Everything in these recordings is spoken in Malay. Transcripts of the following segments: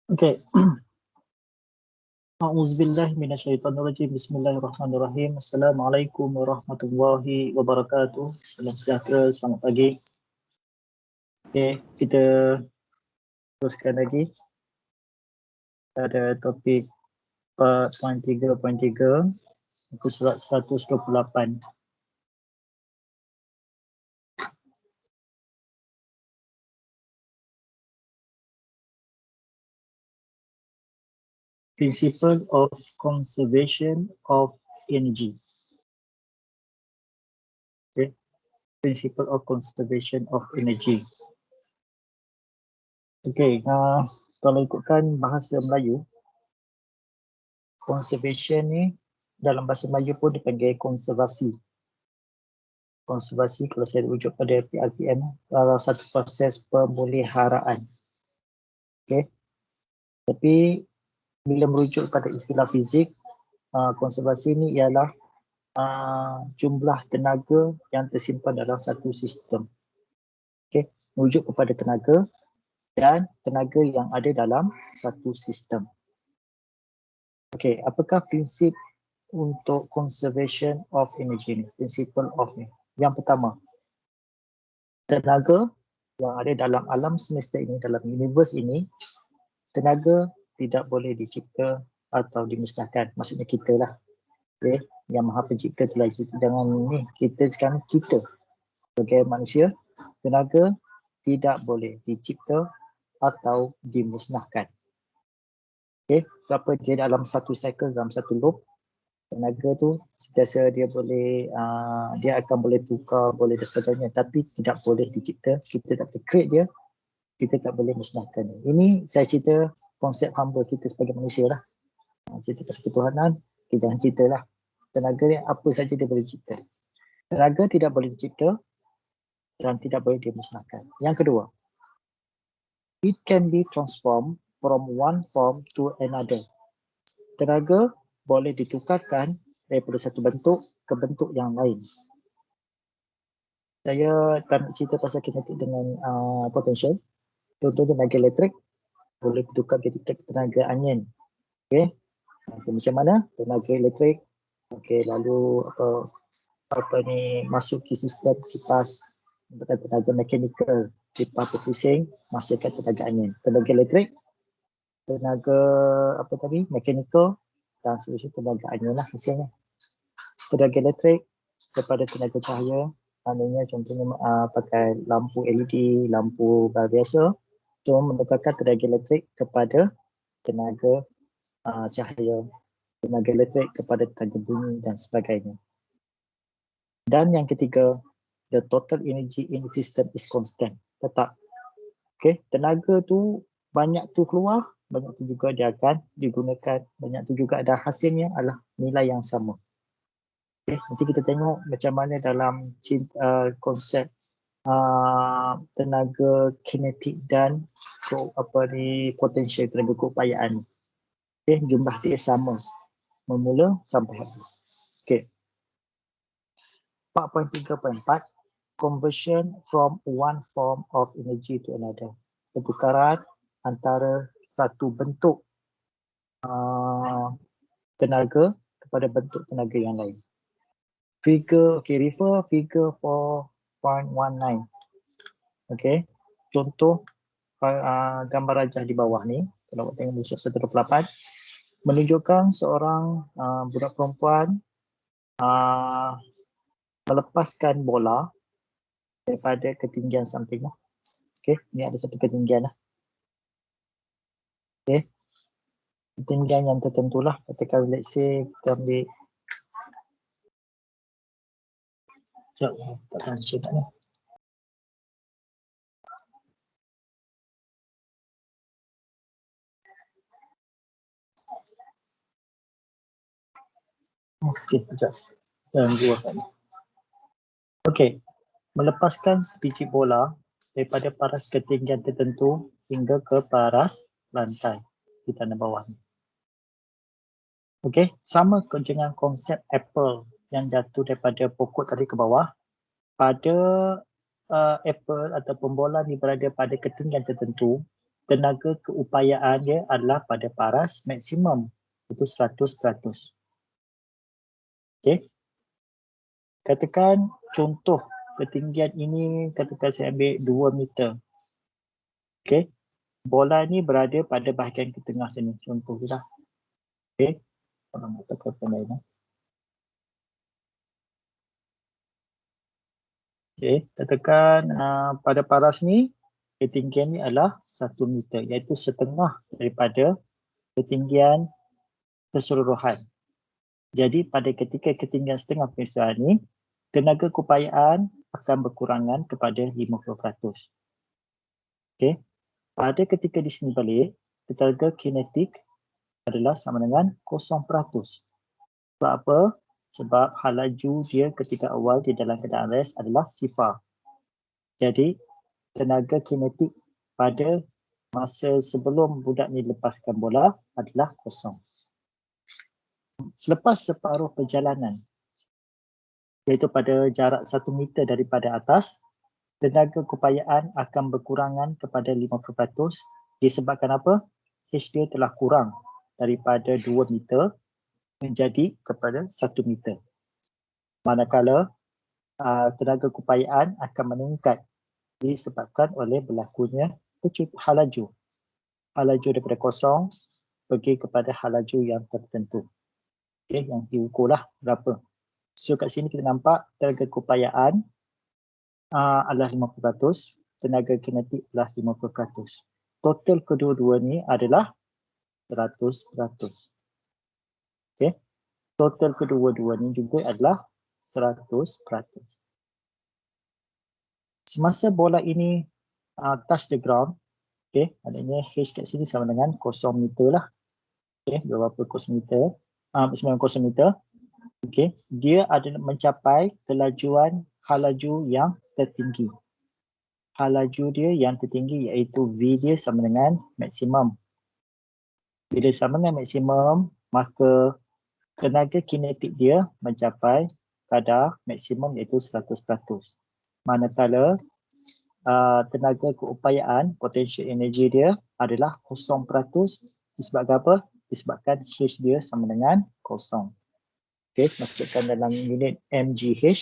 Okey. A'udzubillahi minasyaitonirrajim. Bismillahirrahmanirrahim. Assalamualaikum warahmatullahi wabarakatuh. Salam sejahtera, selamat pagi. Okey, kita teruskan lagi pada topik 4.3.3 muka surat 128. Principle of conservation of energy. Okay. Principle of conservation of energy. Okey, kalau ikutkan bahasa Melayu, conservation ni dalam bahasa Melayu pun dipanggil konservasi. Konservasi kalau saya rujuk pada PRPM adalah satu proses pemeliharaan. Okey. Tapi bila merujuk pada istilah fizik, konservasi ini ialah jumlah tenaga yang tersimpan dalam satu sistem. Okey, merujuk kepada tenaga dan tenaga yang ada dalam satu sistem. Okey, apakah prinsip untuk conservation of energy ni? Principle of ni. Yang pertama, tenaga yang ada dalam alam semesta ini, dalam universe ini, tenaga tidak boleh dicipta atau dimusnahkan. Maksudnya kita lah. Okay. Yang Maha Pencipta telah cipta. Jangan ni, kita sekarang kita sebagai manusia, tenaga tidak boleh dicipta atau dimusnahkan. Okay. Sebab dia dalam satu cycle, dalam satu loop, tenaga tu sentiasa dia boleh, dia akan boleh tukar, boleh dan sebagainya, tapi tidak boleh dicipta. Kita tak boleh create dia, kita tak boleh musnahkan. Ini saya cerita konsep hamba kita sebagai manusia lah. Cerita pasal ketuhanan, kita jangan cerita lah. Tenaga ni apa saja dia boleh cipta. Tenaga tidak boleh dicipta dan tidak boleh dimusnahkan. Yang kedua, it can be transformed from one form to another. Tenaga boleh ditukarkan daripada satu bentuk ke bentuk yang lain. Saya tak nak cerita pasal kinetik dengan potential. Contohnya tenaga elektrik boleh ditukar jadi tenaga angin. Okey. Macam mana? Tenaga elektrik. Okey, lalu masuk ke sistem kipas tenaga mekanikal, kipas berpusing, menghasilkan tenaga angin. Tenaga elektrik, tenaga mekanikal dan seterusnya tenaga angin lah hasilnya. Tenaga elektrik kepada tenaga cahaya, maknanya contohnya pakai lampu LED, lampu biasa, cuma menukarkan tenaga elektrik kepada tenaga cahaya, tenaga elektrik kepada tenaga bunyi dan sebagainya. Dan yang ketiga, the total energy in the system is constant, tetap. Okay, tenaga tu banyak tu keluar, banyak tu juga dia akan digunakan, banyak tu juga ada hasilnya adalah nilai yang sama. Okay, nanti kita tengok macam mana dalam konsep tenaga kinetik dan potensial tenaga keupayaan. Okay, jumlah dia sama memula sampai habis. Okay. 4.3.4, conversion from one form of energy to another. Pertukaran antara satu bentuk tenaga kepada bentuk tenaga yang lain. Refer figure 4.19. Okay, contoh gambar rajah di bawah ni, kalau tengok muka 128, menunjukkan seorang budak perempuan melepaskan bola daripada ketinggian samping. Okay, ni ada satu ketinggian lah. Okay, ketinggian yang tertentu lah. Katakan let's say kita ambil tak tahu cerita ni. Okey, sekejap. Dan buatkan. Okey, melepaskan sebiji bola daripada paras ketinggian tertentu hingga ke paras lantai di tanah bawah ni. Okey, sama dengan konsep apple yang jatuh daripada pokok tadi ke bawah. Pada apple ataupun bola ni berada pada ketinggian tertentu, tenaga keupayaan dia adalah pada paras maksimum, itu 100%. Okey. Katakan contoh ketinggian ini, katakan saya ambil 2 meter. Okey. Bola ni berada pada bahagian ke tengah sini, contoh kita. Okey. Kalau nak tekan lain. Okey, katakan pada paras ni ketinggian ni adalah 1 meter, iaitu setengah daripada ketinggian keseluruhan. Jadi pada ketika ketinggian setengah persekitaran ni, tenaga keupayaan akan berkurangan kepada 50%. Okey. Pada ketika di sini balik, tenaga kinetik adalah sama dengan 0%. Sebab apa? Sebab hal laju dia ketika awal di dalam keadaan rest adalah sifar. Jadi tenaga kinetik pada masa sebelum budak ni lepaskan bola adalah kosong. Selepas separuh perjalanan, iaitu pada jarak 1 meter daripada atas, tenaga keupayaan akan berkurangan kepada 50% disebabkan apa? H dia telah kurang daripada 2 meter menjadi kepada 1 meter. Manakala tenaga keupayaan akan meningkat disebabkan oleh berlakunya hal laju. Hal laju daripada kosong pergi kepada hal laju yang tertentu. Okey, yang diukurlah berapa. So kat sini kita nampak tenaga keupayaan adalah 50%, tenaga kinetik adalah 50%. Total kedua-dua ni adalah 100%. Okey. Total kedua-dua ni juga adalah 100%. Semasa bola ini touch the ground, okey, adanya H kat sini sama dengan 0 meter lah. Okey, berapa 0 meter? 9 meter. Okey, dia ada mencapai kelajuan hal laju yang tertinggi. Hal laju dia yang tertinggi iaitu V dia sama dengan maksimum. Bila sama dengan maksimum, maka tenaga kinetik dia mencapai kadar maksimum iaitu 100%. Manakala tenaga keupayaan, potential energy dia adalah 0%. Disebabkan apa? Disebabkan H dia sama dengan 0. Okey, masukkan dalam unit MGH.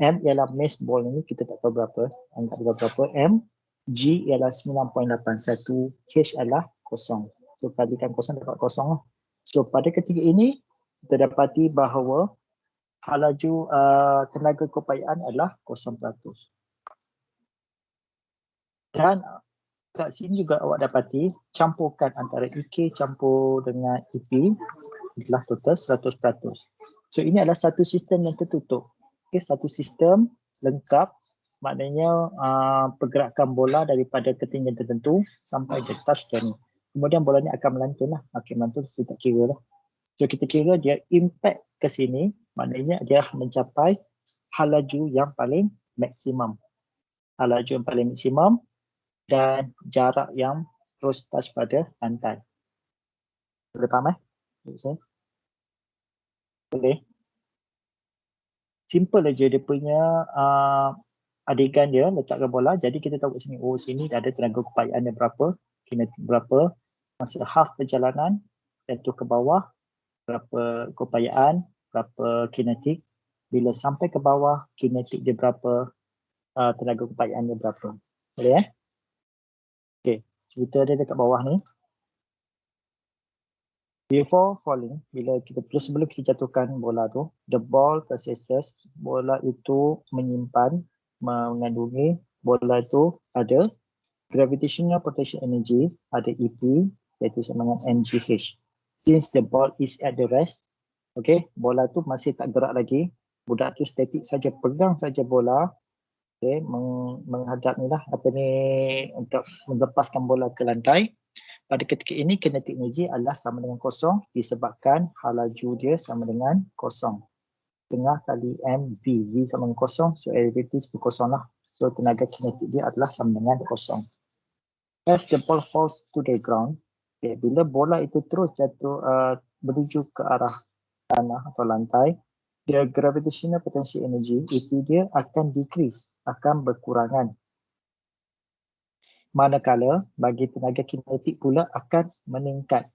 M ialah mass ball ni, kita tak tahu berapa, anggap berapa M. G ialah 9.81, H adalah 0. So kalikan 0 dapat 0 lah. So pada ketika ini, kita dapati bahawa hal laju tenaga keupayaan adalah 0%. Dan kat sini juga awak dapati campurkan antara EK campur dengan EP adalah total 100%. So ini adalah satu sistem yang tertutup. Okay, satu sistem lengkap, maknanya pergerakan bola daripada ketinggian tertentu sampai ke touchdown. Kemudian bola ni akan melantun lah. Okay, melantun kita tak kira lah. So kita kira dia impact ke sini, maknanya dia mencapai hal laju yang paling maksimum. Hal laju yang paling maksimum dan jarak yang terus touch pada lantai. Boleh faham Boleh. Simple aja dia punya adegan dia, letakkan bola. Jadi kita tahu sini, oh sini dah ada tenaga keupayaan yang berapa, kinetik berapa. Masa half perjalanan, jatuh ke bawah, berapa keupayaan, berapa kinetik. Bila sampai ke bawah, kinetik dia berapa, tenaga keupayaan dia berapa. Boleh Okay, cerita dia dekat bawah ni. Before falling, sebelum kita jatuhkan bola tu, the ball possesses, bola itu menyimpan, mengandungi, bola itu ada gravitational potential energy, ada EP, iaitu sama dengan MGH. Since the ball is at the rest, okay, bola tu masih tak gerak lagi, budak tu statik saja, pegang saja bola, okay, menghadap ni lah, untuk melepaskan bola ke lantai. Pada ketika ini kinetic energy adalah sama dengan 0 disebabkan hal laju dia sama dengan 0. Tengah kali mv, v sama dengan 0, so elevation berkosong lah. So tenaga kinetik dia adalah sama dengan 0. As the ball falls to the ground, okay, bila bola itu terus jatuh menuju ke arah tanah atau lantai, the gravitational potential energy itu dia akan decrease, akan berkurangan. Manakala bagi tenaga kinetik pula akan meningkat.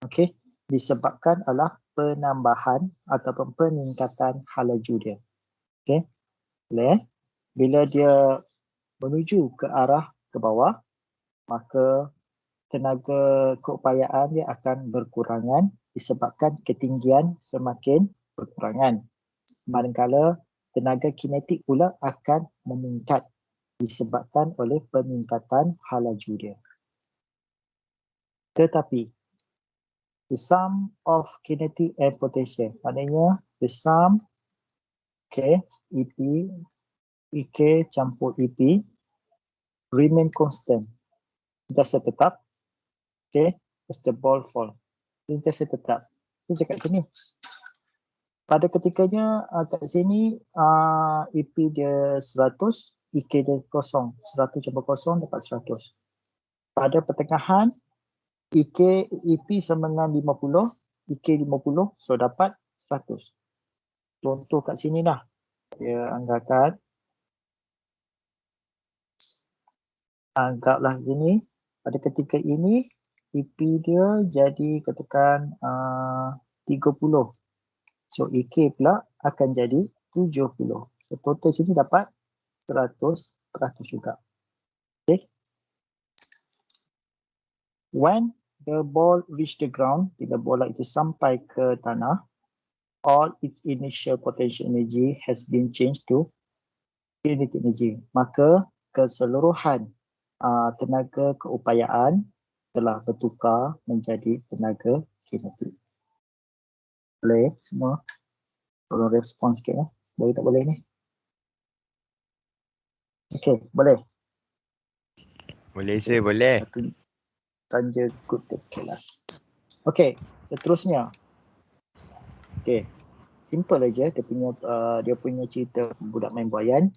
Okey, disebabkan adalah penambahan ataupun peningkatan halaju dia. Okey, boleh? Bila dia menuju ke arah ke bawah, maka tenaga keupayaan dia akan berkurangan disebabkan ketinggian semakin berkurangan. Manakala tenaga kinetik pula akan meningkat disebabkan oleh peningkatan halaju dia. Tetapi the sum of kinetic and potential, maknanya the sum EP, EK campur EP remain constant, sentiasa tetap, as the ball fall, sentiasa tetap. Itu cakap sini. Pada ketikanya kat sini EP dia 100, EK dia kosong. 100 campur kosong dapat 100. Pada pertengahan, EP sama dengan 50, EK 50, so dapat 100. Contoh kat sini lah. Dia anggaplah gini. Pada ketika ini, EP dia jadi katakan 30. So EK pula akan jadi 70. So total sini dapat 100% juga. Okay. When the ball reach the ground, bila bola itu sampai ke tanah, all its initial potential energy has been changed to kinetic energy. Maka keseluruhan tenaga keupayaan telah bertukar menjadi tenaga kinetik. Boleh semua? Tolong respon sikit ya. Boleh tak boleh ni? Okey, boleh. Boleh sir, boleh. Tanja good lah. Okey, seterusnya. Okey. Simple aja dia punya cerita budak main buaian.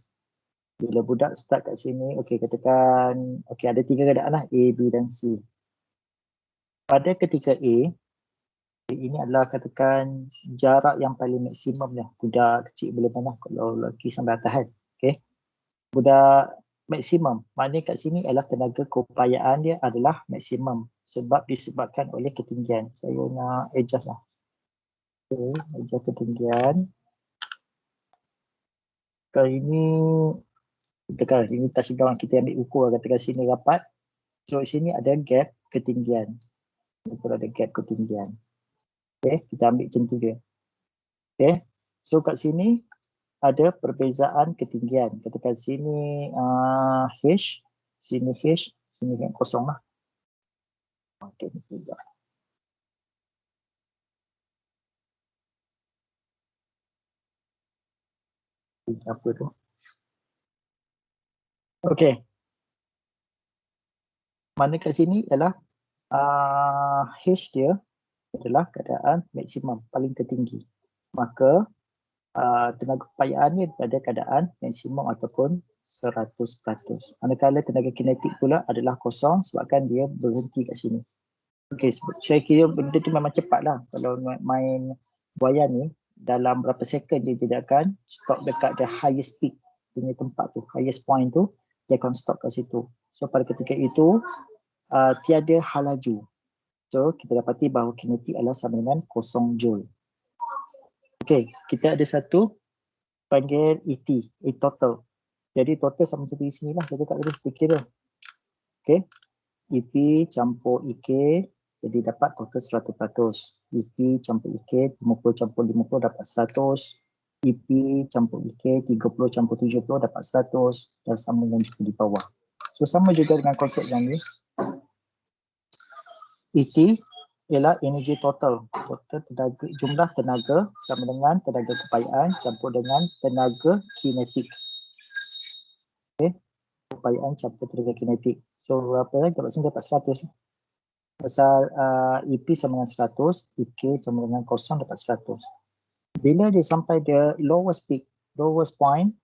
Bila budak start kat sini, okey katakan ada 3 keadaan lah, A, B dan C. Pada ketika A, ini adalah katakan jarak yang paling maksimum lah. Budak kecil boleh mana kalau lelaki sampai atas kan. Okey. Budak maksimum. Maknanya kat sini adalah tenaga keupayaan dia adalah maksimum sebab disebabkan oleh ketinggian. Saya nak adjust lah. Okay, adjust ketinggian. Kali ini katakan ini touchdown kita ambil ukur katakan sini rapat. So sini ada gap ketinggian. Kita ada gap ketinggian. Okay, kita ambil macam tu dia. Okay, so kat sini ada perbezaan ketinggian. Katakan sini H, sini H, sini yang kosong lah. Okay, juga. Apa tu? Okay. Mana kat sini ialah H dia adalah keadaan maksimum, paling tertinggi. Maka tenaga keupayaan ni pada keadaan maksimum ataupun 100%. Manakala tenaga kinetik pula adalah kosong sebabkan dia berhenti kat sini. Okey, saya kira benda tu memang cepat lah. Kalau main buaian ni, dalam berapa second dia tidak akan stop dekat the highest peak punya tempat tu, highest point tu, dia akan stop kat situ. So pada ketika itu, tiada halaju. So kita dapati bahawa kinetik adalah sama dengan 0 joule. Okey, kita ada satu panggil ET, total. Jadi total sama seperti sini lah, saya tak boleh fikir dia. Okey, EP campur EK, jadi dapat total 100%. EP campur EK, 50 campur 50 dapat 100. EP campur EK, 30 campur 70 dapat 100 dan sama dengan juga di bawah. So sama juga dengan konsep yang ni. ET ialah energi total. Total tenaga, jumlah tenaga sama dengan tenaga keupayaan campur dengan tenaga kinetik. Okay. Keupayaan campur tenaga kinetik. So berapa lagi? Dapat sini dapat 100. Pasal EP sama dengan 100, EK sama dengan 0 dapat 100. Bila dia sampai the lowest peak, lowest point,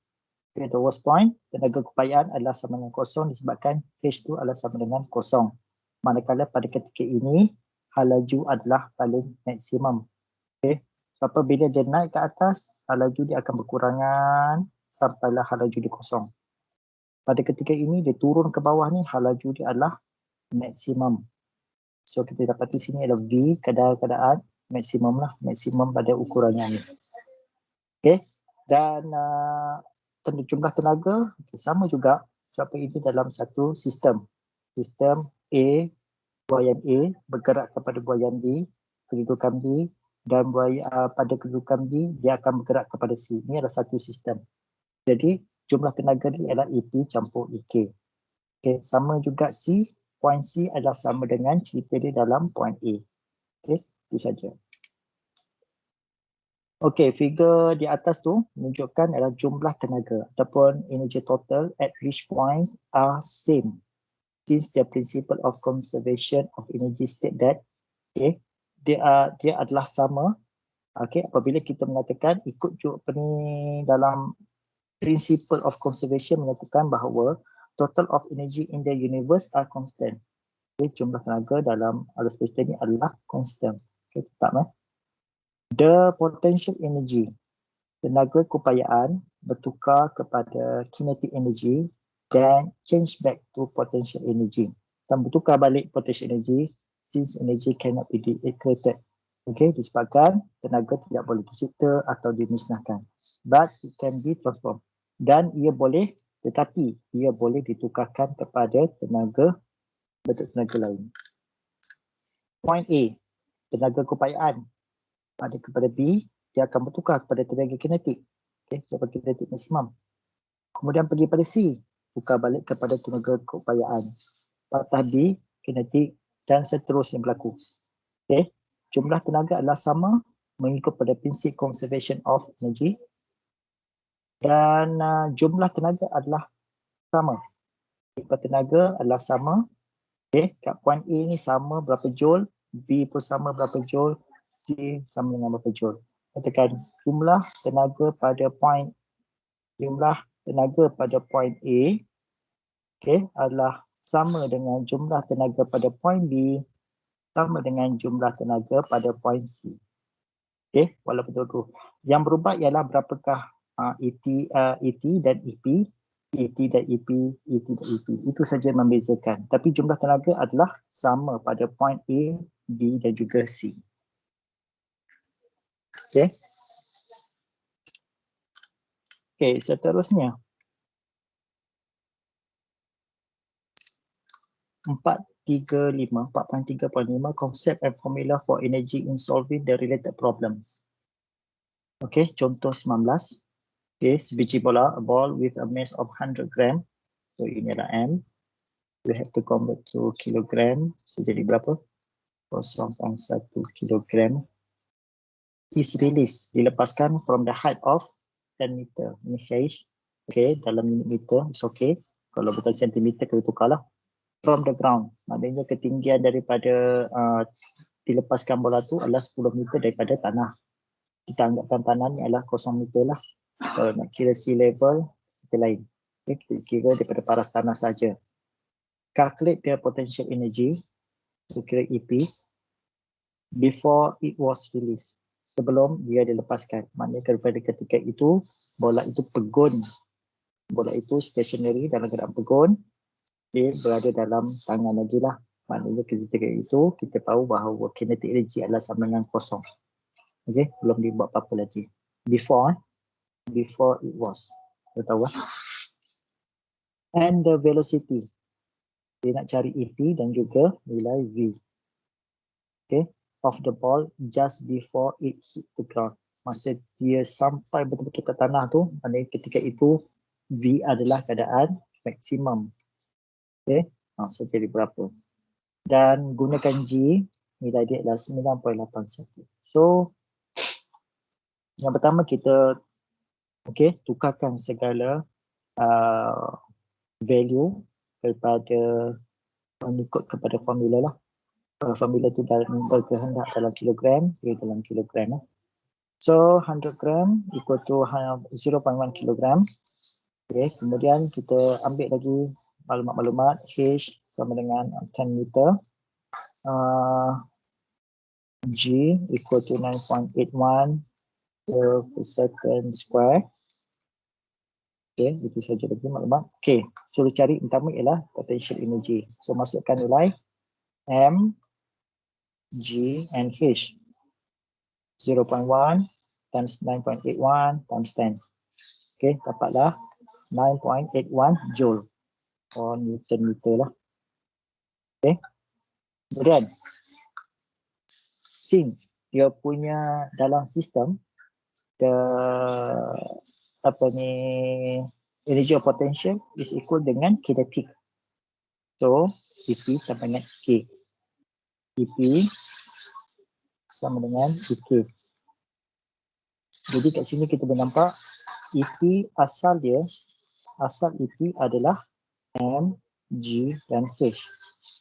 tenaga keupayaan adalah sama dengan 0 disebabkan H tu adalah sama dengan 0. Manakala pada ketika ini, halaju adalah paling maksimum. Okay. So apabila dia naik ke atas, halaju dia akan berkurangan sampailah halaju dia 0. Pada ketika ini dia turun ke bawah ni, laju dia adalah maksimum. So kita dapati sini adalah V keadaan maksimum lah, maksimum pada ukurannya ni. Okey, dan jumlah tenaga sama juga sebab ini dalam satu sistem. Sistem A, buaian A bergerak kepada buaian B, kedudukan B, dan pada kedudukan B dia akan bergerak kepada C. Ini adalah satu sistem. Jadi jumlah tenaga ni adalah EP campur EK. Okey, sama juga C, point C adalah sama dengan cerita dia dalam point A. Okey, itu saja. Okey, figure di atas tu menunjukkan adalah jumlah tenaga ataupun energy total at which point are same. Since the principle of conservation of energy state that dia adalah sama. Okey, apabila kita mengatakan ikut dalam principle of conservation menyatakan bahawa total of energy in the universe are constant. Okay, jumlah tenaga dalam alam semesta ini adalah constant. Okay, tetap The potential energy, tenaga keupayaan bertukar kepada kinetic energy dan change back to potential energy. Dan bertukar balik potential energy since energy cannot be created. Okay, disebabkan tenaga tidak boleh dicipta atau dimusnahkan. But it can be transformed. Dan ia boleh, tetapi ia boleh ditukarkan kepada bentuk tenaga lain. Point A, tenaga keupayaan kepada B, dia akan bertukar kepada tenaga kinetik. Okay, seperti kinetik maksimum. Kemudian pergi pada C, tukar balik kepada tenaga keupayaan. Patah B, kinetik dan seterusnya berlaku. Okay, jumlah tenaga adalah sama mengikut pada prinsip conservation of energy. Dan jumlah tenaga adalah sama. Jumlah tenaga adalah sama. Okay, kat point A ni sama berapa joule, B pun sama berapa joule, C sama dengan berapa joule. Katakan jumlah tenaga pada point A, okay, adalah sama dengan jumlah tenaga pada point B sama dengan jumlah tenaga pada point C. Okay, walaupun betul. Yang berubah ialah berapakah ET dan EP, ET dan EP, ET dan EP. Itu saja membezakan. Tapi jumlah tenaga adalah sama pada point A, B dan juga C. Okay. Okay, seterusnya. 4.3.5 concept and formula for energy in solving the related problems. Okay, contoh 19. Okay, sebiji bola, a ball with a mass of 100 gram. So ini adalah M. We have to convert to kilogram. So jadi berapa? 0.1 kilogram. Is released, dilepaskan from the height of 10 meter. Ini H. Okay, dalam unit meter, it's okay. Kalau bukan sentimeter, kita tukarlah. From the ground, maknanya ketinggian daripada dilepaskan bola tu adalah 10 meter daripada tanah. Kita anggapkan tanah ni adalah 0 meter lah. Kalau nak kira sea level, kita lain. Okay, kita kira daripada paras tanah saja. Calculate the potential energy, so kira EP, before it was released. Sebelum dia dilepaskan. Maknanya daripada ketika itu, bola itu pegun. Bola itu stationary dalam keadaan pegun. Dia berada dalam tangan lagi lah. Maknanya ketika itu, kita tahu bahawa kinetic energy adalah sama dengan kosong. Okay, belum dibuat apa-apa lagi. Before it was. Kita tahu lah. And the velocity. Dia nak cari EP dan juga nilai V. Okay, of the ball just before it hit the ground. Masa dia sampai betul-betul ke tanah tu, maknanya ketika itu V adalah keadaan maksimum. Okay, so jadi berapa? Dan gunakan G, nilai dia adalah 9.81. So, yang pertama kita tukarkan segala value daripada mengikut kepada formula lah. Formula tu berkehendak dalam kilogram, dia dalam kilogram. So 100 gram equal to 0.1 kilogram. Okay, kemudian kita ambil lagi maklumat H sama dengan 10 meter. G equal to 9.81 per second square. Okay, itu saja lagi maklumat. Okay, suruh cari pertama ialah potential energy. So masukkan nilai M, G and H. 0.1 times 9.81 times 10. Okay, dapatlah 9.81 joule. Newton meter lah. Okay. Kemudian, since dia punya dalam sistem, energy of potential is equal dengan kinetic. So, EP sama dengan K. EP sama dengan EK. Jadi kat sini kita boleh nampak EP asal EP adalah M, G dan H.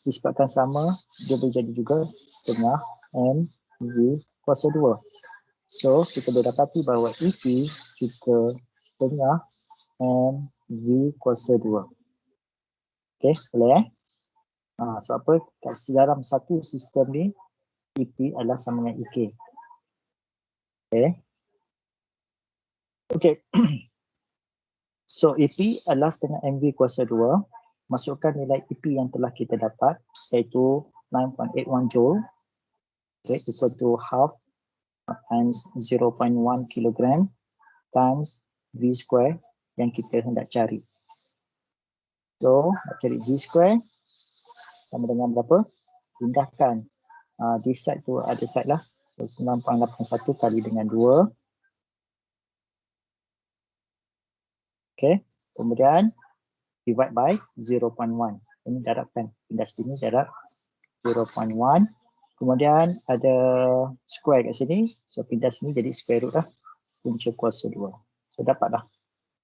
Disebabkan sama, dia boleh jadi juga setengah M, V kuasa 2. So, kita boleh dapati bahawa EP juga setengah M, V kuasa 2. Okay, boleh sebab apa? Kat dalam satu sistem ni, EP adalah sama dengan EK. Okay. So, EP adalah setengah MV kuasa 2. Masukkan nilai EP yang telah kita dapat, iaitu 9.81 joule. Okay, equal to half times 0.1 kilogram times V square yang kita hendak cari. So, nak cari V square sama dengan berapa? Pindahkan. Di side tu ada side lah. So, 9.81 kali dengan 2. Okay, kemudian divide by 0.1. Ini darabkan. Pindah sini darab 0.1. Kemudian ada square kat sini. So pindah sini jadi square root lah. Punca kuasa 2. So dapatlah.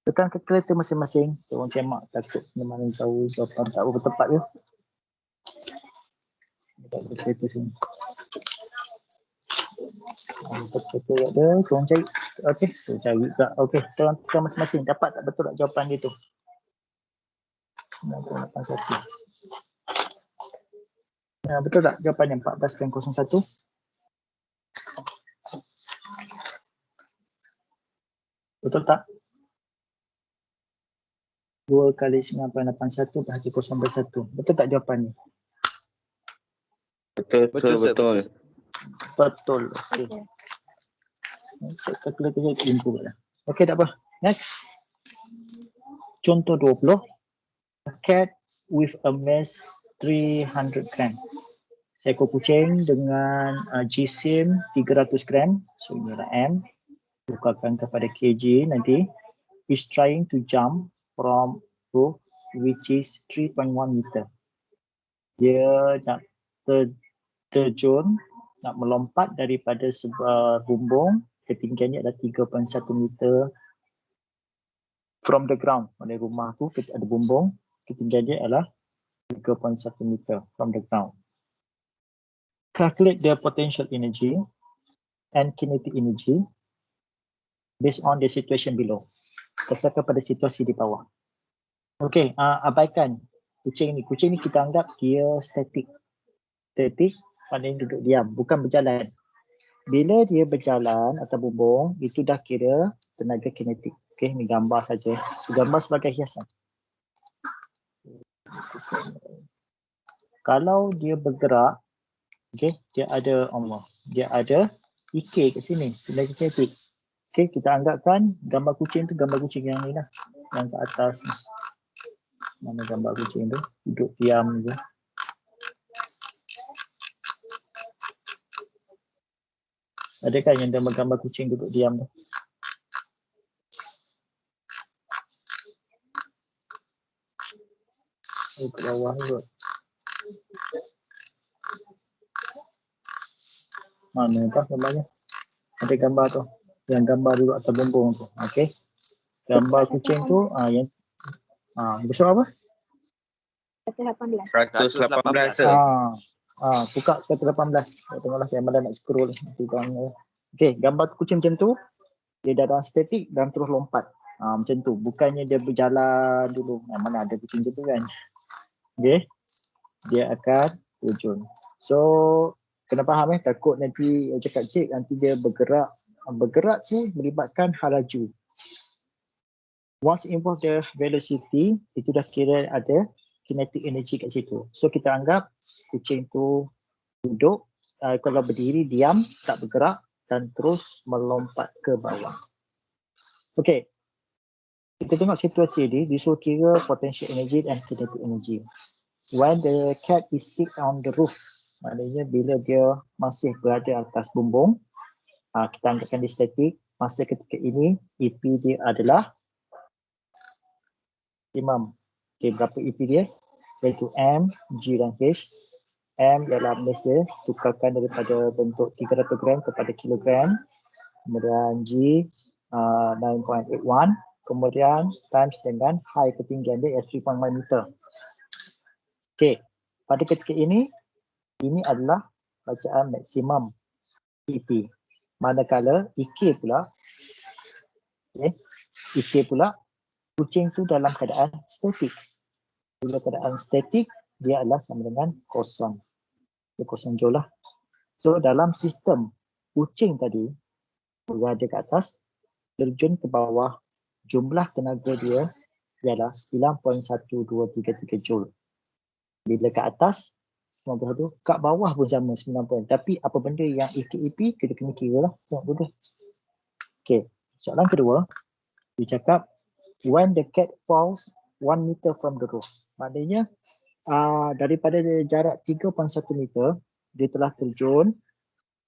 Tekan kalkulator masing-masing. Orang cemak takut mana tahu jawapan tak berapa tepat ke. Kalkulator sini. Kalkulator ada. Korang cari. Okey. So cari juga. Okey. Korang tekan masing-masing. Dapat tak betul tak jawapan dia tu? 9.81. Betul tak jawapannya 14.01? Betul tak? 2 kali 9.81 bahagi 0.1. Betul tak jawapannya? Betul. Betul. Okey. Kalkulator saya input lah. Okey, tak apa. Next. Contoh 20. A cat with a mass 300 gram. Seekor kucing dengan jisim 300 gram. So inilah M. Bukakan kepada kg nanti. Is trying to jump from roof which is 3.1 meter. Dia nak terjun, nak melompat daripada sebuah bumbung, ketinggiannya adalah 3.1 meter from the ground. Pada rumah tu ada bumbung, ketinggiannya adalah 3.1 meter from the ground. Calculate the potential energy and kinetic energy based on the situation below. Berdasarkan pada situasi di bawah. Okey, abaikan kucing ni. Kucing ni kita anggap dia statik. Statik, maknanya duduk diam, bukan berjalan. Bila dia berjalan atas bumbung, itu dah kira tenaga kinetik. Okey, ni gambar saja. Gambar sebagai hiasan. Kalau dia bergerak, okey, dia ada EK kat sini, tenaga kinetik. Okey, kita anggapkan gambar kucing tu gambar kucing yang ni lah, yang ke atas ni. Mana gambar kucing tu? Duduk diam je. Adakah yang gambar kucing duduk diam tu? Ke bawah tu. Mana tak gambarnya? Ada gambar tu. Yang gambar duduk atas bumbung tu. Okey. Gambar kucing tu yang besar apa? 118. Buka 118. Tengoklah saya malah nak scroll. Okey, gambar kucing macam tu. Dia dalam statik dan terus lompat. Macam tu. Bukannya dia berjalan dulu. Mana ada kucing macam tu kan. Okey. Dia akan terjun. So, kena faham takut nanti cakap cik nanti dia bergerak. Bergerak tu melibatkan hal laju. Once involve the velocity, itu dah kira ada kinetic energy kat situ. So kita anggap kucing tu duduk, kalau berdiri diam, tak bergerak dan terus melompat ke bawah. Okey. Kita tengok situasi ni, disuruh kira potential energy dan kinetic energy. When the cat is sit on the roof, maknanya bila dia masih berada atas bumbung, kita anggapkan dia statik. Masa ketika ini, EP dia adalah maksimum. Okay, berapa EP dia? Iaitu M, G dan H. M ialah mass dia, tukarkan daripada bentuk 300 gram kepada kilogram. Kemudian G 9.81. Kemudian times dengan high ketinggian dia iaitu 3.1 meter. Okay, pada ketika ini adalah bacaan maksimum EP. Manakala EK pula, EK pula, kucing tu dalam keadaan statik. Bila keadaan statik, dia adalah sama dengan kosong. Dia kosong joule lah. So dalam sistem kucing tadi, berada ke atas, terjun ke bawah, jumlah tenaga dia ialah 9.1233 joule. Bila ke atas, 91, kat bawah pun sama 9. Tapi apa benda yang EKEP, kita kena kira lah. Tengok dulu. Okay, soalan kedua, dia cakap, when the cat falls 1 meter from the roof. Maknanya, daripada jarak 3.1 meter, dia telah terjun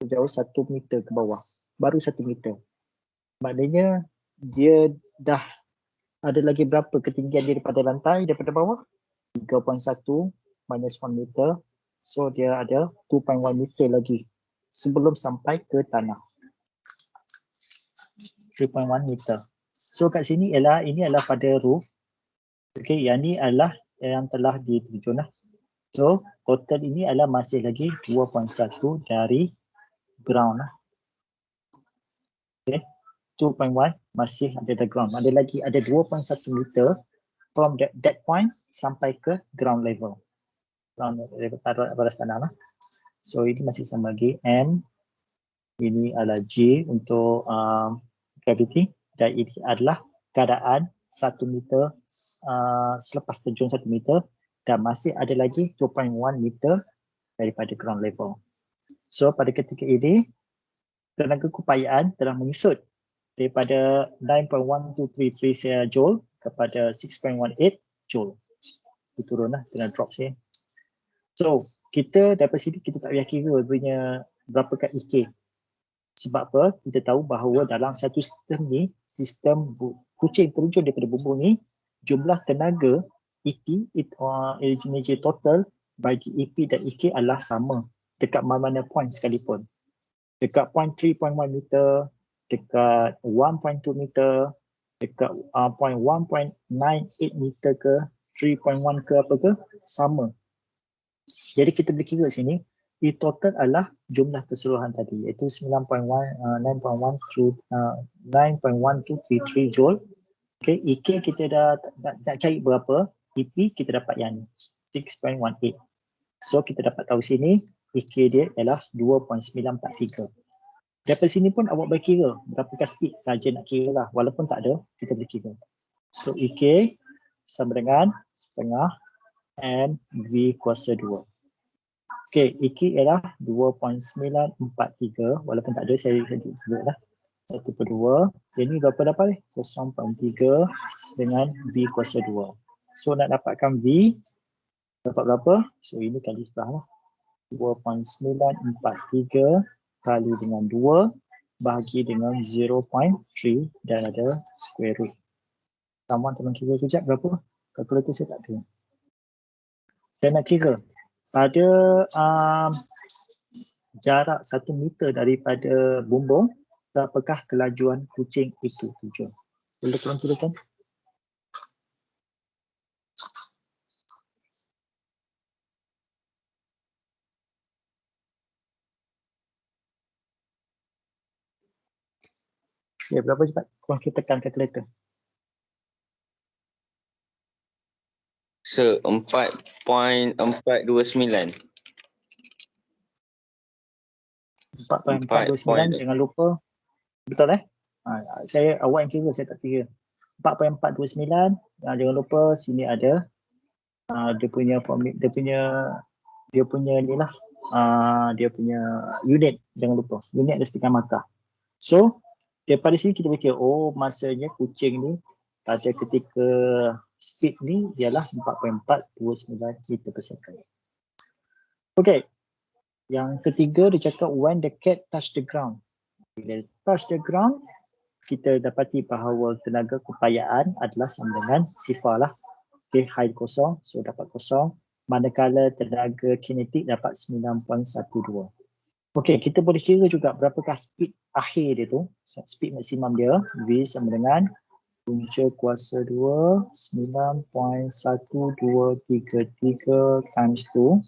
sejauh 1 meter ke bawah. Baru 1 meter. Maknanya, dia dah ada lagi berapa ketinggian dia daripada lantai, daripada bawah? 3.1 minus 1 meter. So dia ada 2.1 meter lagi sebelum sampai ke tanah. 3.1 meter. So kat sini ini adalah pada roof. Okay, yang ni adalah yang telah diterjun lah. So total ini adalah masih lagi 2.1 dari ground lah. Okay, 2.1 masih ada the ground. Ada 2.1 meter from that point sampai ke ground level. Baras tanah lah. So ini masih sama lagi M, ini adalah G untuk gravity dan ini adalah keadaan 1 meter selepas terjun 1 meter dan masih ada lagi 2.1 meter daripada ground level. So pada ketika ini tenaga keupayaan telah menyusut daripada 9.1233 joule kepada 6.18 joule. Itu turun lah, kena drop sini. So, kita daripada sini kita tak payah kira punya berapa kat EK. Sebab apa? Kita tahu bahawa dalam satu sistem ni, sistem kucing terjun daripada bumbung ni, jumlah tenaga ET, energy total bagi EP dan EK adalah sama dekat mana-mana point sekalipun. Dekat point 3.1 meter, dekat 1.2 meter, dekat point 1.98 meter ke, 3.1 ke apa ke, sama. Jadi kita boleh kira sini, E total adalah jumlah keseluruhan tadi iaitu 9.1233 joule. Okay, EK kita dah nak cari berapa, EP kita dapat yang ni, 6.18. So kita dapat tahu sini, EK dia ialah 2.943. Daripada sini pun awak boleh kira berapa speed saja nak kira lah. Walaupun tak ada, kita boleh kira. So EK sama dengan setengah M V kuasa 2. Okey, EK ialah 2.943. Walaupun tak ada, saya tunjuk lah. 1/2. Ini berapa dapat ni? 0.3 dengan V kuasa 2. So nak dapatkan V, dapat berapa? So ini kali sebelah lah. 2.943 kali dengan 2 bahagi dengan 0.3 dan ada square root. Teman-teman kira kejap berapa? Kalkulator saya tak ada. Saya nak kira pada jarak 1 meter daripada bumbung, berapakah kelajuan kucing itu tujuan? Boleh tolong kirakan? Ya, berapa cepat? Korang kita tekan kalkulator. So 4.429. 4.429, jangan lupa. Betul saya awak yang kira, saya tak kira. 4.429. Jangan lupa sini ada dia punya ni lah, dia punya unit. Jangan lupa unit ada setengah markah. So daripada sini kita fikir, oh masanya kucing ni pada ketika speed ni ialah 4.429 meter per second. Okay, yang ketiga dia cakap when the cat touch the ground. Bila touch the ground, kita dapati bahawa tenaga keupayaan adalah sama dengan sifar lah. Okay, height kosong, so dapat kosong. Manakala tenaga kinetik dapat 9.12. Okay, kita boleh kira juga berapakah speed akhir dia tu. Speed maksimum dia, V sama dengan punca kuasa 2, 9.1233 times 2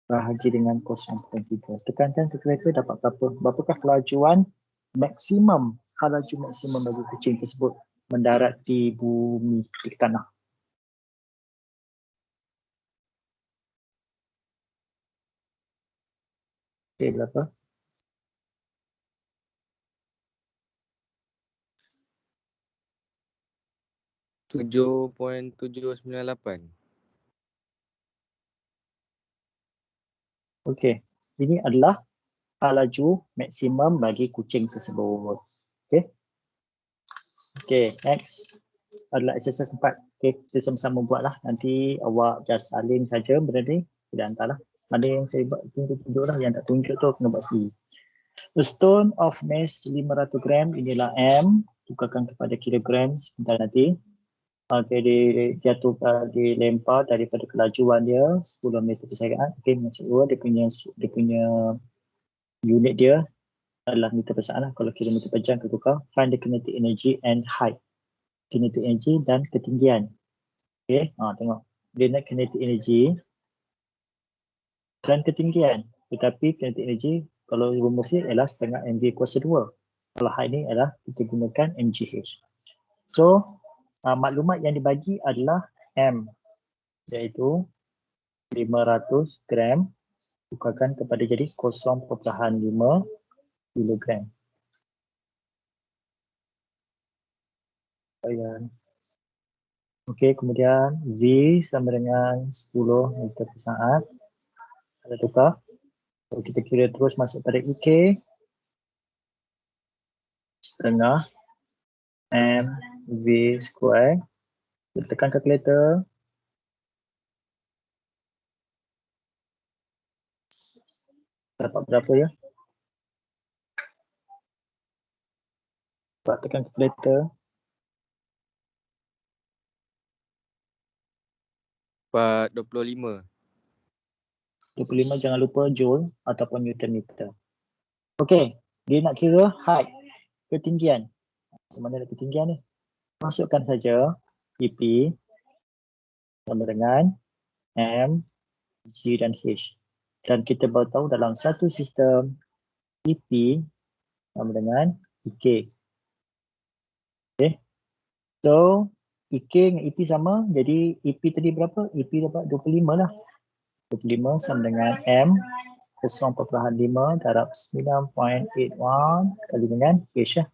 bahagi dengan 0.3. Tekankan kalkulator dapat berapa? Berapakah kelajuan maksimum, laju maksimum bagi kucing tersebut mendarat di bumi, di tanah. Okay, berapa? .798. Okey, ini adalah laju maksimum bagi kucing tersebut. Okey. Okey, next adalah exercise 4. Okey, kita sama-sama buatlah. Nanti awak just salin saja benda ni, kita hantarlah. Ada yang saya buat tunjuk-tunjuklah, yang tak tunjuk tu kena buat sendiri. A stone of mass 500 gram, inilah M, tukarkan kepada kilogram sebentar nanti. Okey, dilempar daripada kelajuan dia 10 meter per second. Okey, maksud dia punya unit dia adalah meter per saat lah. Kalau kilometer per jam kita tukar. Find the kinetic energy and height. Kinetic energy dan ketinggian. Okey, tengok. Dia nak kinetic energy dan ketinggian. Tetapi kinetic energy kalau rumus ni adalah setengah mv kuasa 2. Kalau height ni adalah kita gunakan mgh. So, maklumat yang dibagi adalah M, iaitu 500 gram tukarkan kepada jadi 0.5 kilogram. Okey, kemudian V sama dengan 10 meter per saat. Ada tukar. So, kita kira terus masuk pada EK. Setengah MV square. Kita tekan kalkulator. Dapat berapa ya? Dapat tekan kalkulator. 425. 25, jangan lupa joule ataupun newton meter. Okey, dia nak kira height, ketinggian. Mana ada ketinggian ni? Masukkan saja EP sama dengan M, G dan H. Dan kita baru tahu dalam satu sistem EP sama dengan EK. Okay. So EK dengan EP sama, jadi EP tadi berapa? EP dapat 25 lah. 25 sama dengan M 0.5 darab 9.81 kali dengan H lah.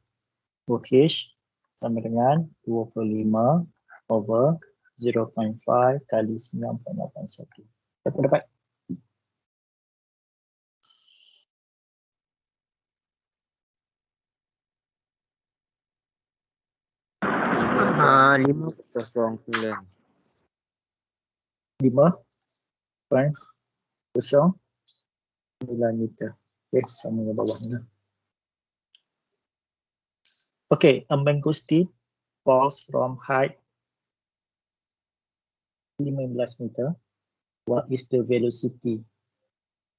So H sama dengan 25 over 0.5 kali 9.81. Dapat? 509. 5.09 meter. Okay, sama dengan bawah ni. Okay, a mangosteen falls from height 15 meter. What is the velocity?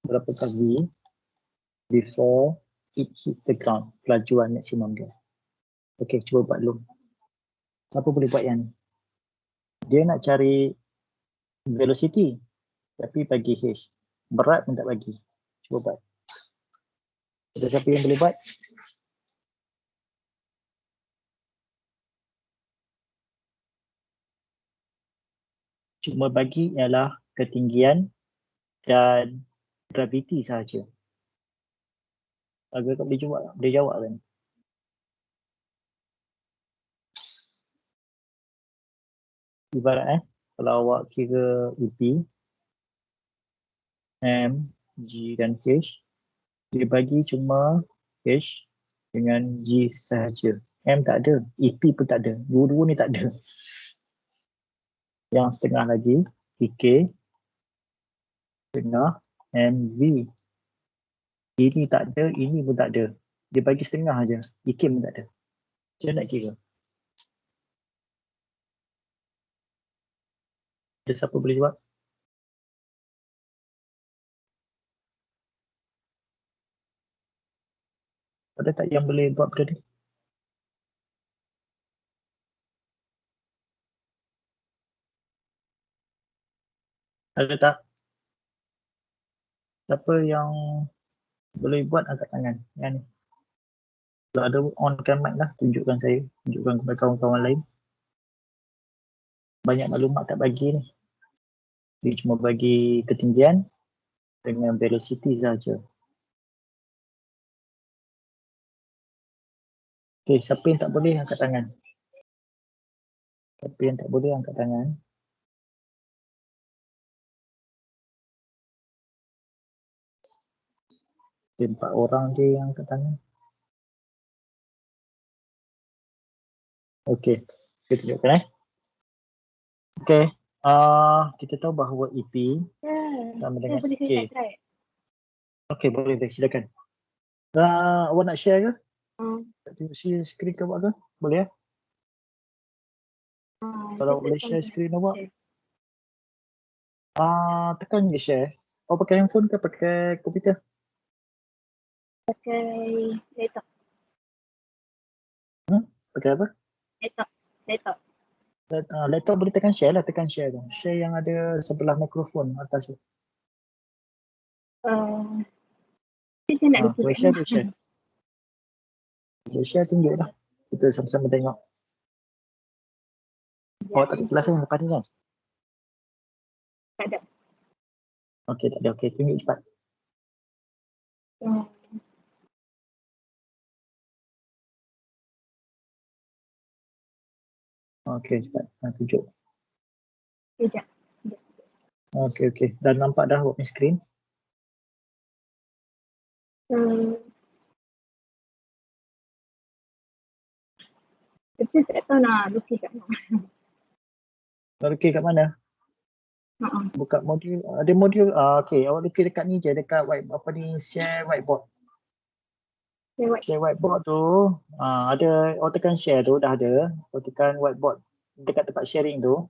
Berapakah V before it hits the ground? Kelajuan maksimum dia. Okay, cuba buat dulu. Siapa boleh buat yang ni? Dia nak cari velocity tapi bagi H. Berat pun tak bagi. Cuba buat. Ada siapa yang boleh buat? Cuma bagi ialah ketinggian dan graviti sahaja. Agak tak boleh jawab kan? Ibarat kalau awak kira EP, M, G dan H, dia bagi cuma H dengan G sahaja. M tak ada, EP pun tak ada. Dua-dua ni tak ada. Yang setengah lagi, PK, setengah, MV. Ini tak ada, ini pun tak ada. Dia bagi setengah aja. EK pun tak ada. Macam nak kira? Ada siapa boleh jawab? Ada tak yang boleh buat benda ni? Ada tak? Siapa yang boleh buat angkat tangan? Yang ni. Kalau ada on cam mic lah, tunjukkan saya. Tunjukkan kepada kawan-kawan lain. Banyak maklumat tak bagi ni. Dia cuma bagi ketinggian dengan velocity saja. Okay, siapa yang tak boleh angkat tangan? Siapa yang tak boleh angkat tangan? Okay, 4 orang je yang angkat tangan. Okay, kita tunjukkan Okay, kita tahu bahawa EP sama dengan Boleh K. saya tak try? Okay, boleh, silakan. Awak nak share ke? Tengok share screen ke awak ke? Boleh ya? Kalau boleh share screen awak. Tekan je share. Awak pakai handphone ke pakai komputer? Pakai laptop. Pakai apa? Laptop. Laptop boleh tekan share lah, tekan share tu. Share yang ada sebelah mikrofon atas tu. Saya nak bikin Boleh share, boleh share. Boleh share tunjuk lah. Kita sama-sama tengok. Awak tak ada kelas yang lepas ni kan? Tak ada. Okay, tak ada. Okay, tunjuk cepat. Okay, cepat. Tunjuk. Sekejap. Okay. Dah nampak dah awak punya screen? Tapi tak tahu nak lukis kat mana. Nak lukis kat mana? Buka modul. Ada modul. Okay, awak lukis dekat ni je. Dekat share whiteboard. Share whiteboard tu. Ada, awak tekan share tu dah ada. Awak tekan whiteboard. Dekat tempat sharing tu.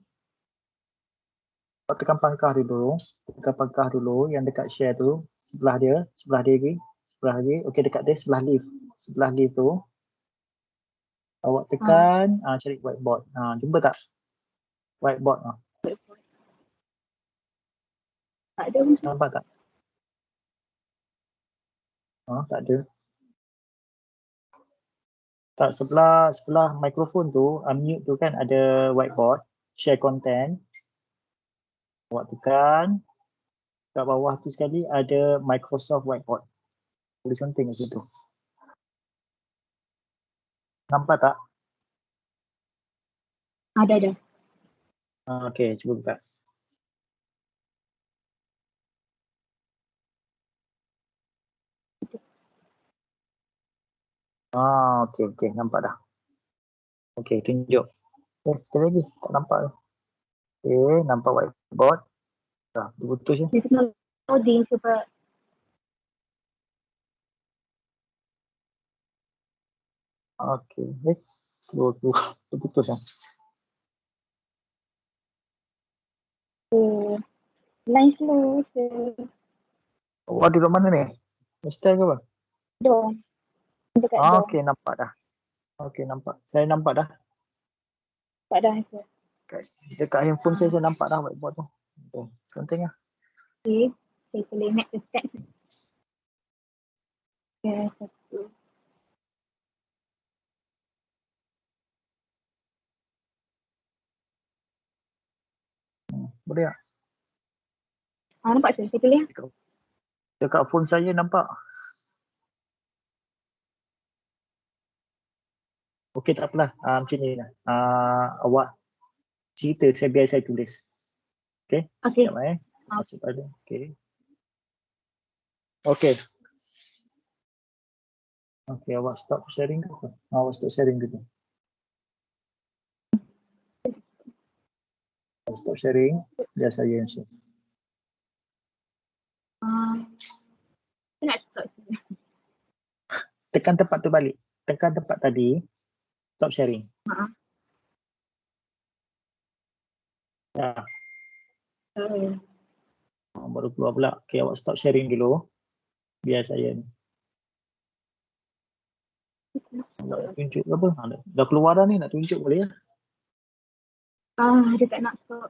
Awak tekan pangkah dulu. Tekan pangkah dulu yang dekat share tu. Sebelah dia lagi. Okay, dekat dia sebelah lift. Sebelah lift tu. Awak tekan, cari whiteboard. Jumpa tak? Whiteboard. Tak ada. Nampak tak? Tak ada. Tak, sebelah mikrofon tu, unmute tu kan ada whiteboard, share content. Awak tekan. Kat bawah tu sekali ada Microsoft Whiteboard. Boleh sonting kat situ. Nampak tak? Ada. Okay, cuba buka. Okay, nampak dah. Okay, tunjuk. Sekali lagi, tak nampak. Okay, nampak whiteboard. Dah, dia putus je. Dia kena loading sebab Okay, dia putus lah. line slow. Awak duduk mana ni? Hostel ke apa? Dom. Dekat dom. Okay, nampak dah. Okay, nampak. Saya nampak dah. Tak ada. Dekat handphone saya nampak dah whiteboard tu. Okay, sonting lah. Okay, saya boleh nak dekat. Okay, satu. Boleh tak? Nampak saya boleh. Dekat phone saya nampak. Okey, tak apalah. Macam ni lah. Awak cerita biar saya tulis. Okey. Sekejap masuk pada. Okey. Okey, awak stop sharing ke apa? Awak stop sharing dulu. Stop sharing, biar saya yang share. Saya nak stop sini. Tekan tempat tu balik. Tekan tempat tadi, stop sharing. Dah. Baru keluar pula. Okey, awak stop sharing dulu. Biar saya ni. Nak tunjuk ke apa? Dah keluar dah ni, nak tunjuk boleh ya? Dia tak nak stop.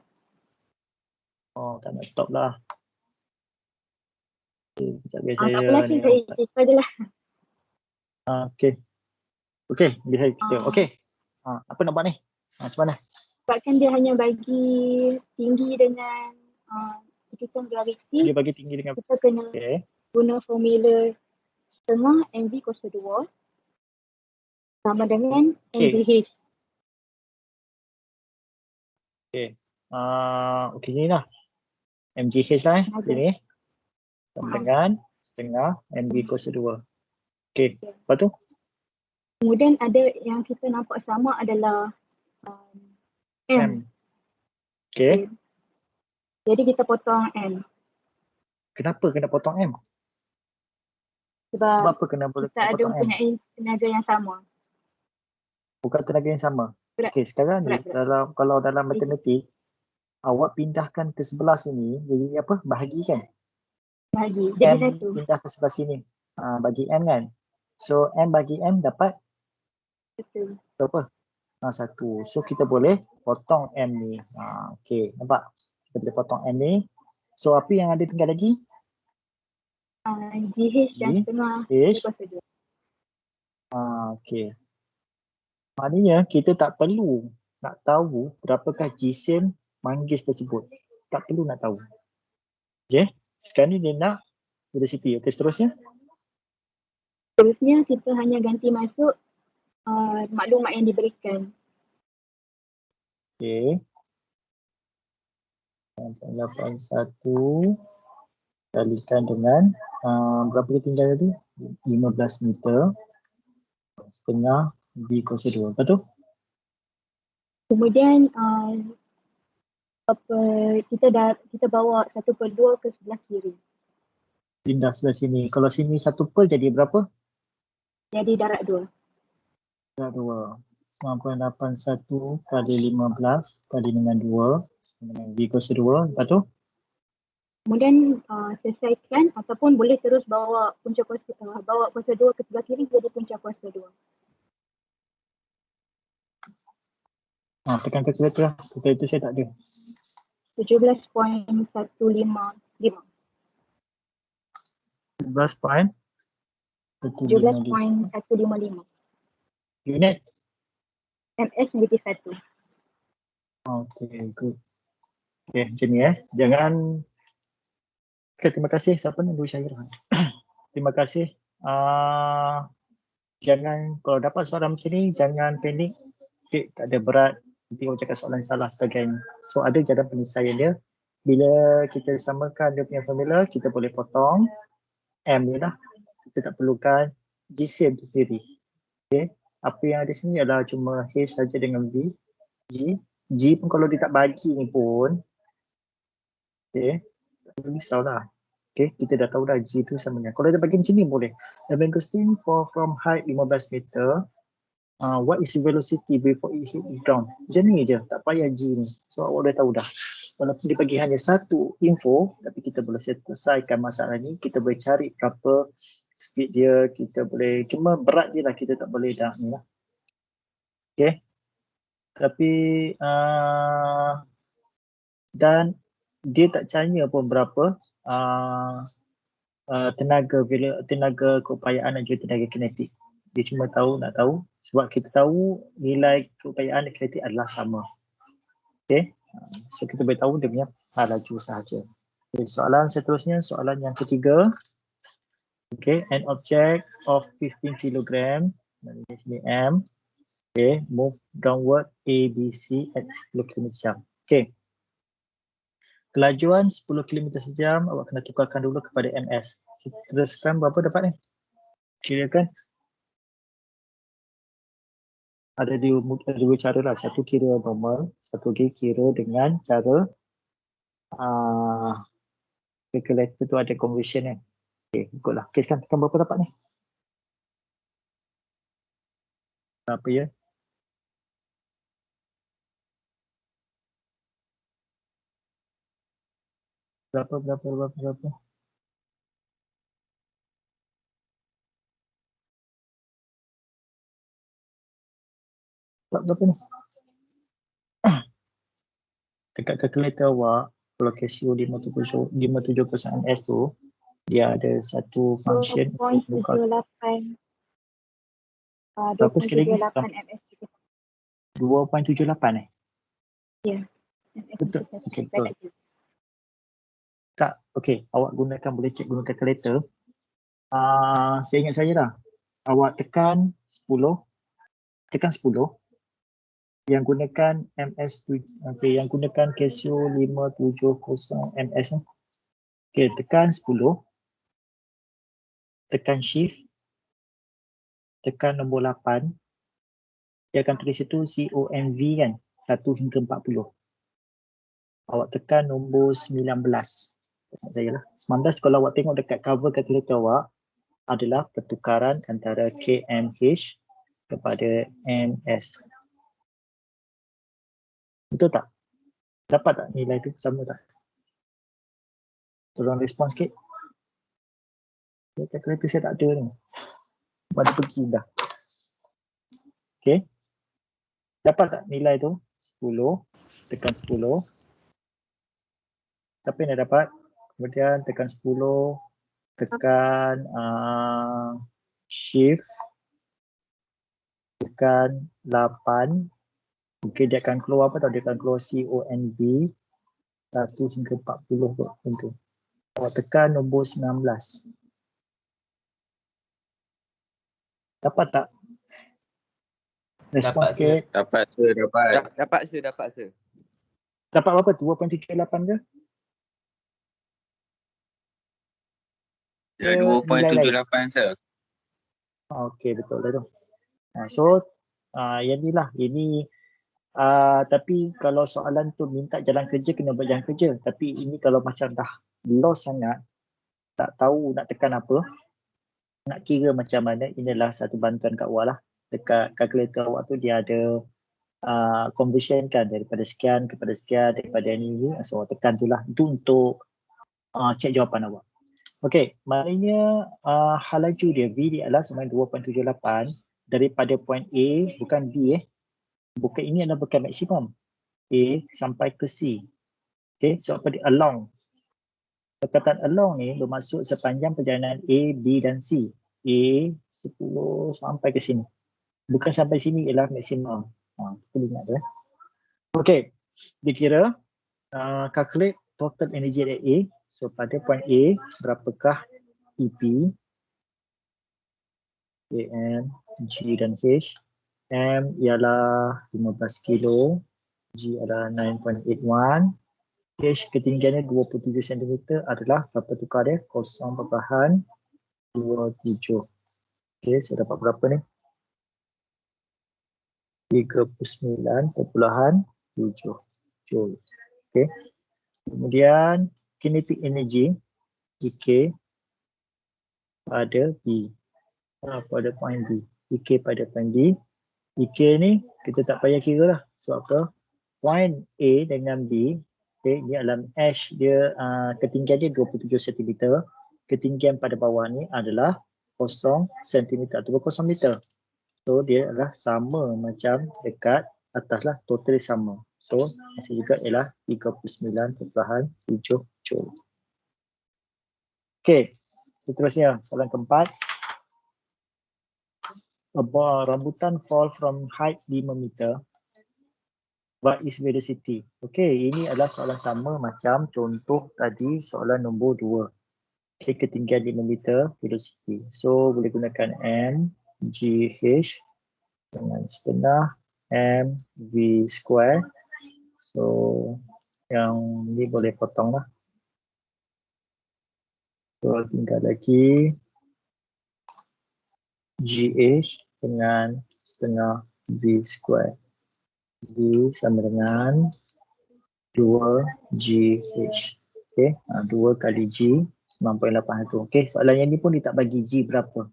Oh, tak nak stop lah. Okay, sekejap biar Tak saya apalah, ni. saya ikut je lah. Okey. Okey, biar kita. Okey. Apa nak buat ni? Macam mana? Sebabkan dia hanya bagi tinggi dengan hitungan graviti, Dia bagi tinggi dengan kita kena guna formula setengah mv kuasa 2 sama dengan mgh. Okey, ni lah. MGH lah sini. Sama dengan setengah mv kuasa 2. Okey, lepas tu? Kemudian ada yang kita nampak sama adalah M. Okey. Jadi kita potong M. Kenapa kena potong M? Sebab apa kena boleh kita ada potong M? mempunyai tenaga yang sama. Bukan tenaga yang sama. Okey, sekarang ni kalau dalam matematik, awak pindahkan ke sebelah sini, jadi apa? Bahagi kan? Bahagi. Jadi M satu. pindah ke sebelah sini. Bagi M kan? So M bagi M dapat Betul. berapa? 1. So kita boleh potong M ni. Okey, nampak? Kita boleh potong M ni. So apa yang ada tinggal lagi? GH dan setengah H. kuasa 2. Okey. Maknanya kita tak perlu nak tahu berapakah jisim manggis tersebut. Tak perlu nak tahu. Okey. Sekarang ni dia nak velocity. Okey, seterusnya. Seterusnya kita hanya ganti masuk maklumat yang diberikan. Okey. 81 kalikan dengan berapa dia tinggal tadi? 15 meter setengah B kuasa 2. Lepas tu? Kemudian kita bawa 1/2 ke sebelah kiri. Pindah sebelah sini. Kalau sini 1/2 jadi berapa? Jadi darat 2. Darat 2. 9.81 kali 15 kali dengan 2 dengan B kuasa 2. Lepas tu? Kemudian selesaikan ataupun boleh terus bawa punca kuasa 2 ke sebelah kiri jadi punca kuasa 2. Tekan kalkulator lah. Kalkulator saya tak ada. 17.155. 17.155. Unit? MS negatif 1. Okay, good. Okay, macam ni Jangan. Okay, terima kasih. Siapa ni? Dwi Syahir. Terima kasih. Jangan, kalau dapat soalan macam ni, jangan panik. Okay, tak ada berat. Nanti orang cakap soalan salah sebagainya. So, ada jalan penyelesaian dia. Bila kita samakan dia punya formula, kita boleh potong M ni lah. Kita tak perlukan jisim tu sendiri. Okay. Apa yang ada sini adalah cuma H saja dengan V. G. G pun kalau dia tak bagi ni pun, okay, tak risaulah. Okay, kita dah tahu dah G tu sama dengan. Kalau dia bagi macam ni boleh. Evan-Gostin from height 15 meter. What is the velocity before it hit the ground? Macam ni je, tak payah G ni. So awak dah tahu dah. Walaupun dia bagi hanya satu info, tapi kita boleh selesaikan masalah ni. Kita boleh cari berapa speed dia, kita boleh, cuma berat je lah, kita tak boleh dah ni lah. Okay. Tapi dan dia tak tanya pun berapa tenaga keupayaan dan juga tenaga kinetik. Dia cuma nak tahu sebab kita tahu nilai keupayaan dan kinetik adalah sama. Okay. So kita boleh tahu dia punya laju sahaja. Okay, soalan seterusnya, soalan yang ketiga. Okay, an object of 15 kg, dari sini M, Okay, move downward A, B, C at 10 km jam. Okay. Kelajuan 10 km sejam, awak kena tukarkan dulu kepada MS. Teruskan berapa dapat ni? Kirakan. Ada dua cara lah. Satu kira normal, satu lagi kira dengan cara calculator tu ada conversion kan. Okay, ikutlah. Okay, sekarang tekan berapa dapat ni? Berapa ya? Berapa? Berapa ni? Dekat calculator awak, kalau Casio 570 MS tu, dia ada satu function untuk buka 2.78 berapa sekali lagi? 2.78 ms. 2.78 Ya. Betul. Okay, betul. Tak, okay. Awak boleh cek guna calculator. Saya ingat saya lah. Awak tekan 10. Yang gunakan MS, okay, yang gunakan Casio 570 MS ni. Okay, tekan 10. Tekan shift. Tekan nombor 8. Dia akan tulis itu COMV kan. 1 hingga 40. Awak tekan nombor 19. Pesan saya lah. 19 kalau awak tengok dekat cover calculator awak adalah pertukaran antara KMH kepada MS. Betul tak? Dapat tak nilai tu sama tak? Tolong respon sikit. Calculator saya tak ada ni. Baru pergi dah. Okay. Dapat tak nilai tu? 10. Tekan 10. Siapa yang dah dapat? Kemudian tekan 10. Tekan shift. Tekan 8. Mungkin dia akan keluar apa tau? Dia akan keluar CONV 1 hingga 40 tu. Awak tekan nombor 19. Dapat tak? Respon Dapat, sikit. Dapat, sir. Dapat berapa? 2.78 ke? Ya, 2.78 sir. Okey, betul lah tu. So, yang ni lah. Ini tapi kalau soalan tu minta jalan kerja, kena buat jalan kerja. Tapi ini kalau macam dah lost sangat, tak tahu nak tekan apa, nak kira macam mana, inilah satu bantuan kat awak lah. Dekat kalkulator awak tu dia ada conversion kan, daripada sekian kepada sekian, daripada ni. So awak tekan tu lah. Itu untuk cek jawapan awak. Okey, maknanya hal laju dia, V dia adalah sama 2.78 daripada point A, bukan B Bukan, ini adalah bukan maksimum. A sampai ke C. Okay, so apa dia? Along. Perkataan along ni bermaksud sepanjang perjalanan A, B dan C. A 10 sampai ke sini. Bukan sampai sini ialah maksimum. Kita ingat tu. Okay, dikira calculate total energy at A. So pada point A, berapakah EP, KM, G dan H. M ialah 15 kilo, G adalah 9.81, H ketinggiannya 27 cm adalah berapa tukar dia? 0.27. Okey, saya dapat berapa ni? 39.7 joule. Okey. Kemudian kinetic energy EK pada B. Pada point B. EK pada point B. EK ni kita tak payah kira lah. Sebab apa? Point A dengan B, okay, dia adalah H dia, ketinggian dia 27 cm. Ketinggian pada bawah ni adalah 0 cm atau 0 meter. So dia adalah sama macam dekat atas lah, total sama. So hasil juga ialah 39.7 joule. Okay, seterusnya soalan keempat. Rambutan fall from height 5 meter. What is velocity? Okay, ini adalah soalan sama macam contoh tadi soalan nombor 2. Okay, ketinggian 5 meter, velocity. So boleh gunakan M, G, H. dengan setengah mv square. So yang ni boleh potong lah. So tinggal lagi GH dengan setengah V square. V sama dengan 2GH. Okay, 2 kali G 9.81. Okay, soalan yang ni pun dia tak bagi G berapa.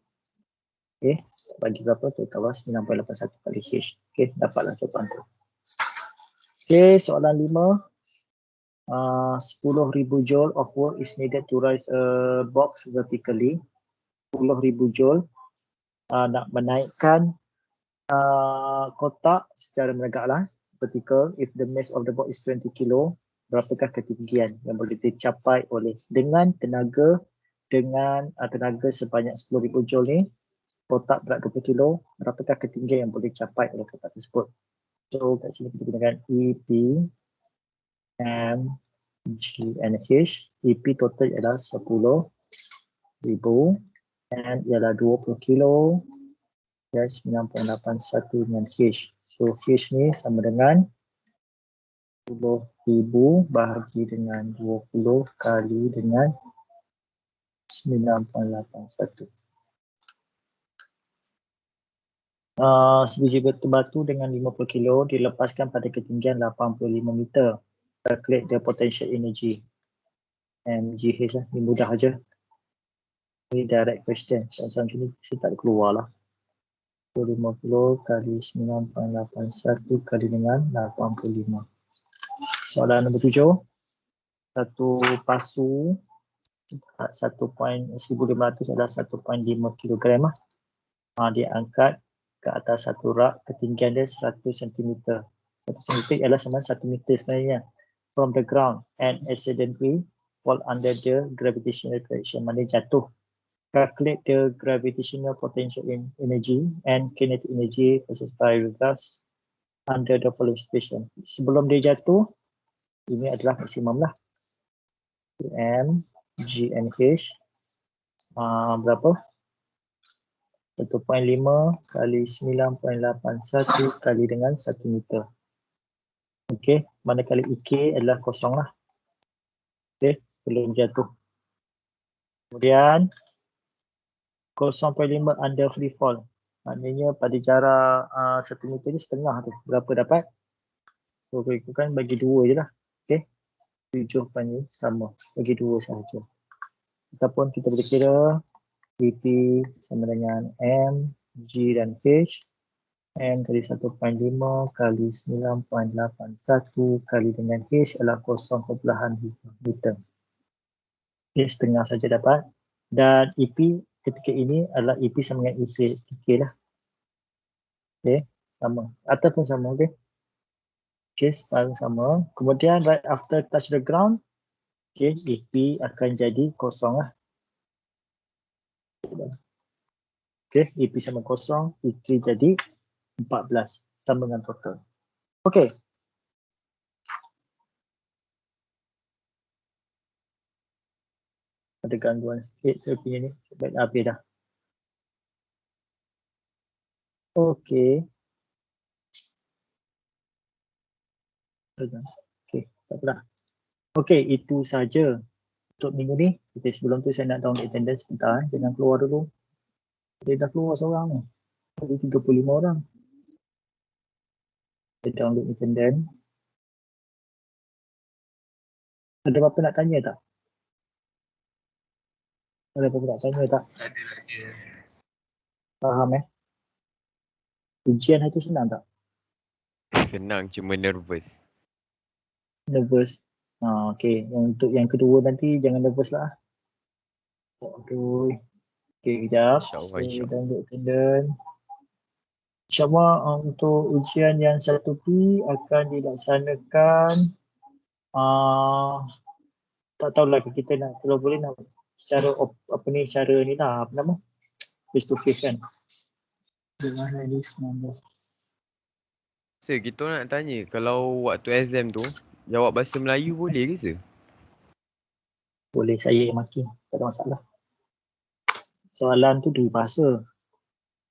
Okay, tak bagi berapa tu tahu 9.81 kali H. Okay, dapatlah jawapan tu. Okay, soalan 5. 10,000 joule of work is needed to raise a box vertically. 10,000 joule nak menaikkan kotak secara menegaklah, vertical. If the mass of the box is 20 kilo, berapakah ketinggian yang boleh dicapai oleh dengan tenaga sebanyak 10,000 joule ni, kotak berat 20 kilo, berapakah ketinggian yang boleh dicapai oleh kotak tersebut. So kat sini kita gunakan EP, M, G and H. EP total adalah 10,000, M ialah 20 kilo, dan 9.81 dengan H. So H ni sama dengan 10,000 bahagi dengan 20 kali dengan 9.81. Sebiji batu dengan 50 kilo dilepaskan pada ketinggian 85 meter. Calculate the potential energy. MGH lah, ini mudah aja. Ini direct question. Soalan sini saya tak keluar lah. 50 kali 9.81 kali dengan 85. Soalan nombor 7. Satu pasu 1.1500 adalah 1.5 kilogram lah. Dia angkat ke atas satu rak, ketinggian dia 100 cm. 1 cm adalah sama 1 meter sebenarnya. From the ground and accidentally fall under the gravitational attraction, maknanya jatuh. Calculate the gravitational potential energy and kinetic energy versus paragraphs under the following situation. Sebelum dia jatuh, ini adalah maksimum lah. M, G and H. Berapa? 1.5 kali 9.81 kali dengan 1 meter. Okey, manakala IK adalah kosong lah. Okey, sebelum jatuh. Kemudian 0.5 under free fall. Maknanya pada jarak 1 meter ni setengah tu. Berapa dapat? So, ikutkan bagi 2 je lah. Okey. 7 ni sama. Bagi 2 sahaja. Ataupun kita boleh kira EP sama dengan M, G dan H. M kali 1.5 kali 9.81 kali dengan H adalah 0.5 meter. Okay, setengah saja dapat. Dan EP ketika ini adalah EP sama dengan IK lah. Okay, sama. Ataupun sama, okay. Okay, separuh sama. Kemudian right after touch the ground, okay, EP akan jadi kosong lah. Okay, EP sama kosong, IK jadi 14, sama dengan total. Okay. Ada gangguan sikit saya punya ni. Baik, habis dah. Okay. Okay, tak apalah. Okay, itu saja untuk minggu ni. Okay, sebelum tu saya nak download attendance sebentar. Jangan keluar dulu. Dia dah keluar seorang ni. Ada 35 orang. Saya download attendance. Ada apa-apa nak tanya tak? Ada apa-apa nak tanya tak? Faham Ujian hari tu senang tak? Senang, cuma nervous. Nervous. Okay, untuk yang kedua nanti jangan nervous lah. Aduh. Okay, kejap. Saya download attendance. InsyaAllah untuk ujian yang 1P akan dilaksanakan tak tahulah kita nak, kalau boleh nak cara cara ni lah, apa nama? Face to face kan. Dengan ini semua. Sir, kita nak tanya, kalau waktu exam tu, jawab bahasa Melayu boleh ke sir? Boleh, saya yang maki. Tak ada masalah. Soalan tu dua bahasa.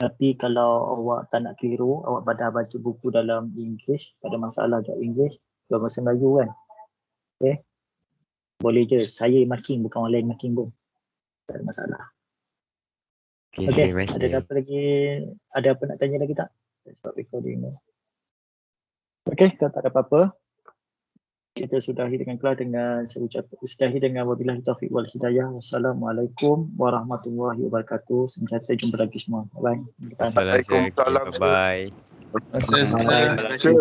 Tapi kalau awak tak nak keliru, awak pada baca buku dalam English, tak ada masalah jawab English, dalam bahasa Melayu kan. Okay. Boleh je. Saya marking, bukan orang lain marking pun. Tak ada masalah. Okay, Okay. terima Ada kasih. apa lagi? Ada apa nak tanya lagi tak? Let's stop recording now. Okay, kalau tak ada apa-apa, kita sudahi dengan kelar dengan saya ucap sudahi dengan wabillahi taufiq wal hidayah. Wassalamualaikum warahmatullahi wabarakatuh. Sampai jumpa lagi semua. Bye. Assalamualaikum. Bye-bye. Terima kasih.